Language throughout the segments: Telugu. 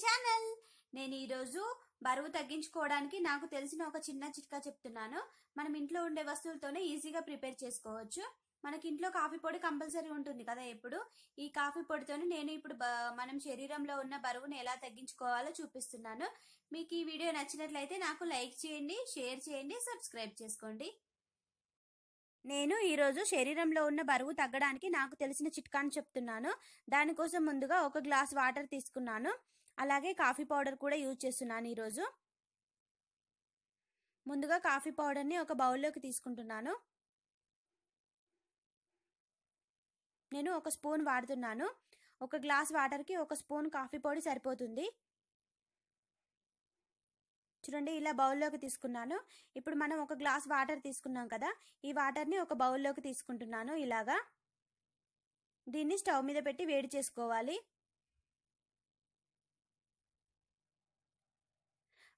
ఛానల్. నేను ఈరోజు బరువు తగ్గించుకోవడానికి నాకు తెలిసిన ఒక చిన్న చిట్కా చెప్తున్నాను. మనం ఇంట్లో ఉండే వస్తువులతోనే ఈజీగా ప్రిపేర్ చేసుకోవచ్చు. మనకి ఇంట్లో కాఫీ పొడి కంపల్సరీ ఉంటుంది కదా ఎప్పుడు. ఈ కాఫీ పొడితోనే నేను ఇప్పుడు మనం శరీరంలో ఉన్న బరువును ఎలా తగ్గించుకోవాలో చూపిస్తున్నాను. మీకు ఈ వీడియో నచ్చినట్లయితే నాకు లైక్ చేయండి, షేర్ చేయండి, సబ్స్క్రైబ్ చేసుకోండి. నేను ఈరోజు శరీరంలో ఉన్న బరువు తగ్గడానికి నాకు తెలిసిన చిట్కాను చెప్తున్నాను. దానికోసం ముందుగా ఒక గ్లాస్ వాటర్ తీసుకున్నాను. అలాగే కాఫీ పౌడర్ కూడా యూజ్ చేస్తున్నాను. ఈరోజు ముందుగా కాఫీ పౌడర్ని ఒక బౌల్లోకి తీసుకుంటున్నాను. నేను ఒక స్పూన్ వాడుతున్నాను. ఒక గ్లాస్ వాటర్కి ఒక స్పూన్ కాఫీ పొడి సరిపోతుంది. చూడండి, ఇలా బౌల్లోకి తీసుకున్నాను. ఇప్పుడు మనం ఒక గ్లాస్ వాటర్ తీసుకున్నాం కదా, ఈ వాటర్ని ఒక బౌల్లోకి తీసుకుంటున్నాను. ఇలాగా దీన్ని స్టవ్ మీద పెట్టి వేడి చేసుకోవాలి.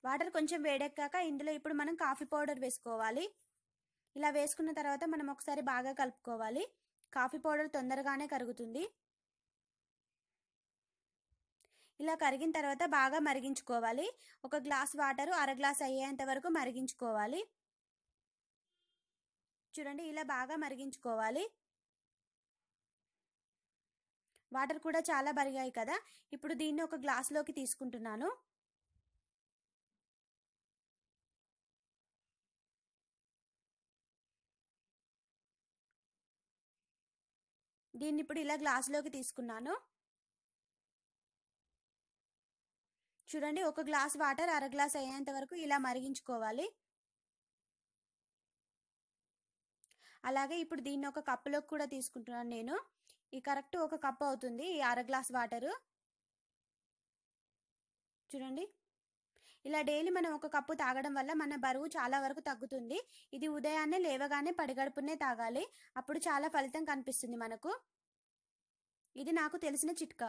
వాటర్ కొంచెం వేడెక్కాక ఇందులో ఇప్పుడు మనం కాఫీ పౌడర్ వేసుకోవాలి. ఇలా వేసుకున్న తర్వాత మనం ఒకసారి బాగా కలుపుకోవాలి. కాఫీ పౌడర్ తొందరగానే కరుగుతుంది. ఇలా కరిగిన తర్వాత బాగా మరిగించుకోవాలి. ఒక గ్లాస్ వాటర్ అర గ్లాస్ అయ్యేంత వరకు మరిగించుకోవాలి. చూడండి, ఇలా బాగా మరిగించుకోవాలి. వాటర్ కూడా చాలా మరిగాయి కదా, ఇప్పుడు దీన్ని ఒక గ్లాస్లోకి తీసుకుంటున్నాను. దీన్ని ఇప్పుడు ఇలా గ్లాసులోకి తీసుకున్నాను. చూడండి, ఒక గ్లాస్ వాటర్ అర గ్లాస్ అయ్యేంత వరకు ఇలా మరిగించుకోవాలి. అలాగే ఇప్పుడు దీన్ని ఒక కప్పులోకి కూడా తీసుకుంటున్నాను నేను. ఈ కరెక్ట్ ఒక కప్ అవుతుంది ఈ అర గ్లాస్ వాటరు. చూడండి, ఇలా డైలీ మనం ఒక కప్పు తాగడం వల్ల మన బరువు చాలా వరకు తగ్గుతుంది. ఇది ఉదయాన్నే లేవగానే పడిగడుపునే తాగాలి. అప్పుడు చాలా ఫలితం కనిపిస్తుంది మనకు. ఇది నాకు తెలిసిన చిట్కా.